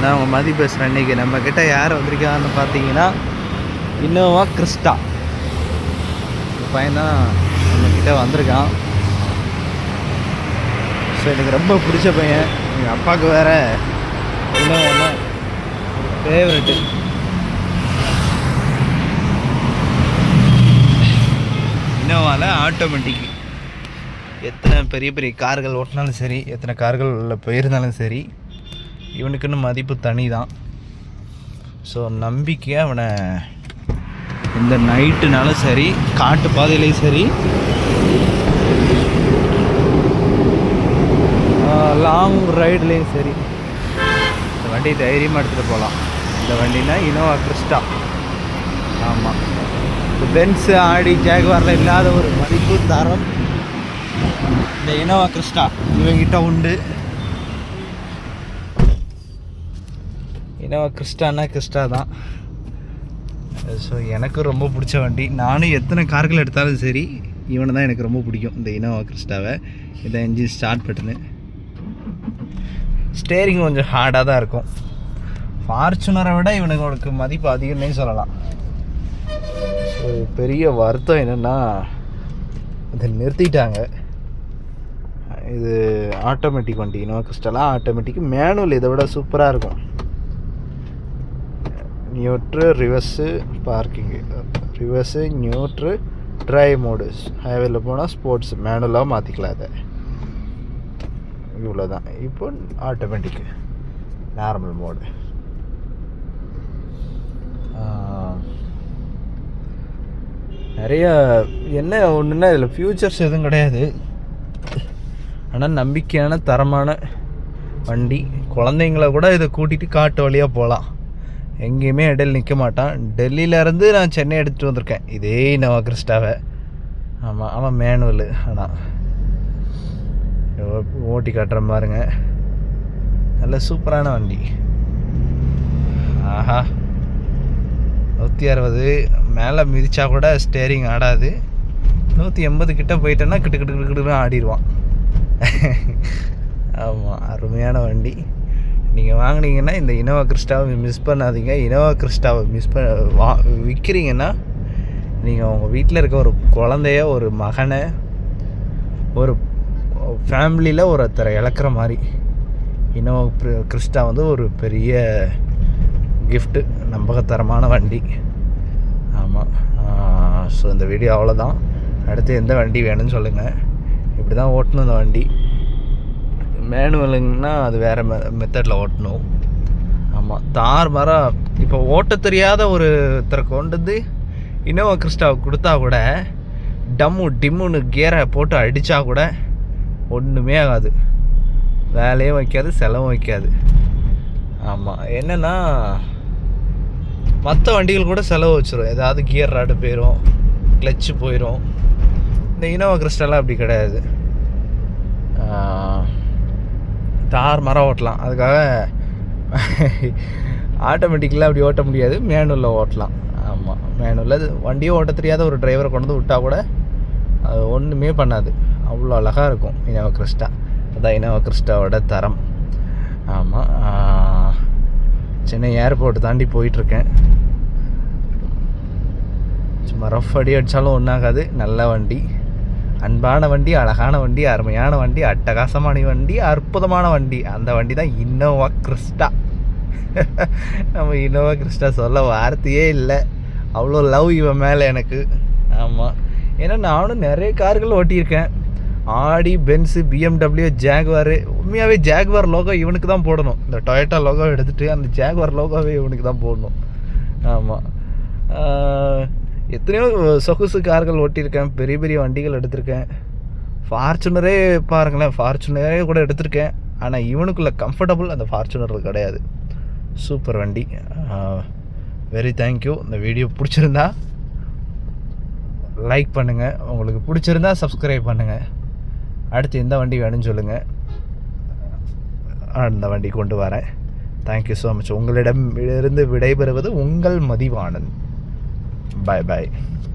நான் உங்கள் மதி பேசுகிறேன். இன்றைக்கி நம்மக்கிட்ட யார் வந்திருக்கான்னு பார்த்தீங்கன்னா இன்னோவா கிறிஸ்டா பையன் தான் நம்மக்கிட்ட வந்திருக்கான். ஸோ எனக்கு ரொம்ப பிடிச்ச பையன். எங்கள் அப்பாவுக்கு வேறு இன்னோவா ஃபேவரெட்டு. இன்னோவாவில் ஆட்டோமேட்டிக் எத்தனை பெரிய பெரிய கார்கள் ஓட்டினாலும் சரி, எத்தனை கார்களில் போயிருந்தாலும் சரி, இவனுக்குன்னு மதிப்பு தனி தான். ஸோ நம்பிக்கையாக அவனை இந்த நைட்டுனாலும் சரி, காட்டு பாதையிலையும் சரி, லாங் ரைட்லேயும் சரி, இந்த வண்டி தைரியமாக எடுத்துகிட்டு போகலாம். இந்த வண்டினா இன்னோவா கிறிஸ்டா. ஆமாம், இந்த பென்ஸு, ஆடி, ஜாகுவாரில் இல்லாத ஒரு மதிப்பு தரம் இந்த இன்னோவா கிறிஸ்டா இவங்கிட்ட உண்டு. இன்னோவா கிறிஸ்டானா கிறிஸ்டா தான். ஸோ எனக்கு ரொம்ப பிடிச்ச வண்டி. நானும் எத்தனை கார்கள் எடுத்தாலும் சரி, இவனை தான் எனக்கு ரொம்ப பிடிக்கும், இந்த இன்னோவா கிறிஸ்டாவை. இதை என்ஜின் ஸ்டார்ட் பட்டனு, ஸ்டேரிங் கொஞ்சம் ஹார்டாக தான் இருக்கும். ஃபார்ச்சுனரை விட இவனுக்கு மதிப்பு அதிகம்னே சொல்லலாம். ஸோ பெரிய வருத்தம் என்னென்னா இதை நிறுத்திட்டாங்க. இது ஆட்டோமேட்டிக் வண்டி, இன்னோவா கிறிஸ்டாலாம் ஆட்டோமேட்டிக். மேனுவல் இதை விட சூப்பராக இருக்கும். Neutral, reverse, parking, reverse, neutral, drive mode. ஹைவேல போனால் ஸ்போர்ட்ஸ் மேனுவலாக மாற்றிக்கலாம். அதை இவ்வளோ தான். இப்போ ஆட்டோமேட்டிக்கு, நார்மல் மோடு. நிறைய என்ன ஒன்றுன்னா இதில் ஃப்யூச்சர்ஸ் எதுவும் கிடையாது. ஆனால் நம்பிக்கையான தரமான வண்டி. குழந்தைங்கள கூட இதை கூட்டிகிட்டு காட்டு வழியாக போகலாம். எங்கேயுமே இடையில் நிற்க மாட்டான். டெல்லியிலேருந்து நான் சென்னை எடுத்துகிட்டு வந்திருக்கேன் இதே இன்னோவா கிறிஸ்டாவை. ஆமாம், ஆமாம், மேனுவல். ஆனால் ஓட்டி காட்டுற பாருங்க, நல்ல சூப்பரான வண்டி. ஆஹா, 160 மேலே மிதிச்சா கூட ஸ்டேரிங் ஆடாது. 180 கிட்ட போயிட்டேன்னா கிட்டு கிட்டு கிட்டு ஆடிடுவான். ஆமாம், அருமையான வண்டி. நீங்கள் வாங்கினீங்கன்னா இந்த இன்னோவா கிறிஸ்டாவை மிஸ் பண்ணாதீங்க. இன்னோவா கிறிஸ்டாவை விற்கிறீங்கன்னா நீங்கள் உங்கள் வீட்டில் இருக்க ஒரு குழந்தைய, ஒரு மகனை, ஒரு ஃபேமிலியில் ஒருத்தரை இழக்கிற மாதிரி இன்னோவா கிறிஸ்டா வந்து ஒரு பெரிய கிஃப்ட்டு, நம்பகத்தரமான வண்டி. ஆமாம். ஸோ இந்த வீடியோ அவ்வளோதான். அடுத்து எந்த வண்டி வேணும்னு சொல்லுங்கள். இப்படி தான் ஓட்டணும் இந்த வண்டி. மேனுவலுங்கன்னா அது வேறு மெத்தடில் ஓட்டணும். ஆமாம், தார் மரம். இப்போ ஓட்ட தெரியாத ஒருத்தரை கொண்டு வந்து இன்னோவா கிறிஸ்டாவை கொடுத்தா கூட டம்மு டிம்முன்னு கியரை போட்டு அடித்தா கூட ஒன்றுமே ஆகாது, வேலையும் வைக்காது, செலவும் வைக்காது. ஆமாம், என்னென்னா மற்ற வண்டிகள் கூட செலவு வச்சிடும். ஏதாவது கியர் ராடு போயிடும், கிளச்சு போயிடும். இந்த இன்னோவா கிறிஸ்டாலாம் அப்படி கிடையாது. தார் மரம் ஓட்டலாம். அதுக்காக ஆட்டோமேட்டிக்கில் அப்படி ஓட்ட முடியாது, மேனுவலில் ஓட்டலாம். ஆமாம், மேனுவலில் வண்டியும் ஓட்ட தெரியாத ஒரு டிரைவரை கொண்டு வந்து விட்டால் கூட அது ஒன்றுமே பண்ணாது. அவ்வளோ அழகாக இருக்கும் இன்னோவா கிறிஸ்டா. அதுதான் இன்னோவா கிறிஸ்டாவோட தரம். ஆமாம், சென்னை ஏர்போர்ட் தாண்டி போயிட்டுருக்கேன். சும்மா ரஃப் அடி அடித்தாலும் ஒன்றாகாது. நல்ல வண்டி, அன்பான வண்டி, அழகான வண்டி, அருமையான வண்டி, அட்டகாசமான வண்டி, அற்புதமான வண்டி. அந்த வண்டி தான் இன்னோவா கிறிஸ்டா. நம்ம இன்னோவா கிறிஸ்டா சொல்ல வார்த்தையே இல்லை. அவ்வளோ லவ் இவன் மேலே எனக்கு. ஆமாம், ஏன்னா நானும் நிறைய கார்கள் ஓட்டியிருக்கேன். ஆடி, பென்ஸு, பிஎம்டபிள்யூ, ஜாகுவாரு. உண்மையாகவே ஜாகுவார் லோகோ இவனுக்கு தான் போடணும். இந்த டொயோட்டா லோகோ எடுத்துகிட்டு அந்த ஜாகுவார் லோகோவே இவனுக்கு தான் போடணும். ஆமாம், எத்தனையோ சொகுசு கார்கள் ஓட்டியிருக்கேன், பெரிய பெரிய வண்டிகள் எடுத்திருக்கேன். ஃபார்ச்சுனரே பாருங்களேன், ஃபார்ச்சுனரே கூட எடுத்திருக்கேன். ஆனால் இவனுக்குள்ள கம்ஃபர்டபுள் அந்த ஃபார்ச்சுனரில் கிடையாது. சூப்பர் வண்டி. Very thank you. இந்த வீடியோ பிடிச்சிருந்தா லைக் பண்ணுங்கள், உங்களுக்கு பிடிச்சிருந்தா சப்ஸ்கிரைப் பண்ணுங்கள். அடுத்து எந்த வண்டி வேணும்னு சொல்லுங்கள், அந்த வண்டி கொண்டு வரேன். Thank you so much. உங்களிடம் இருந்து விடைபெறுவது உங்கள் மதிவாணன். பாய் பாய்.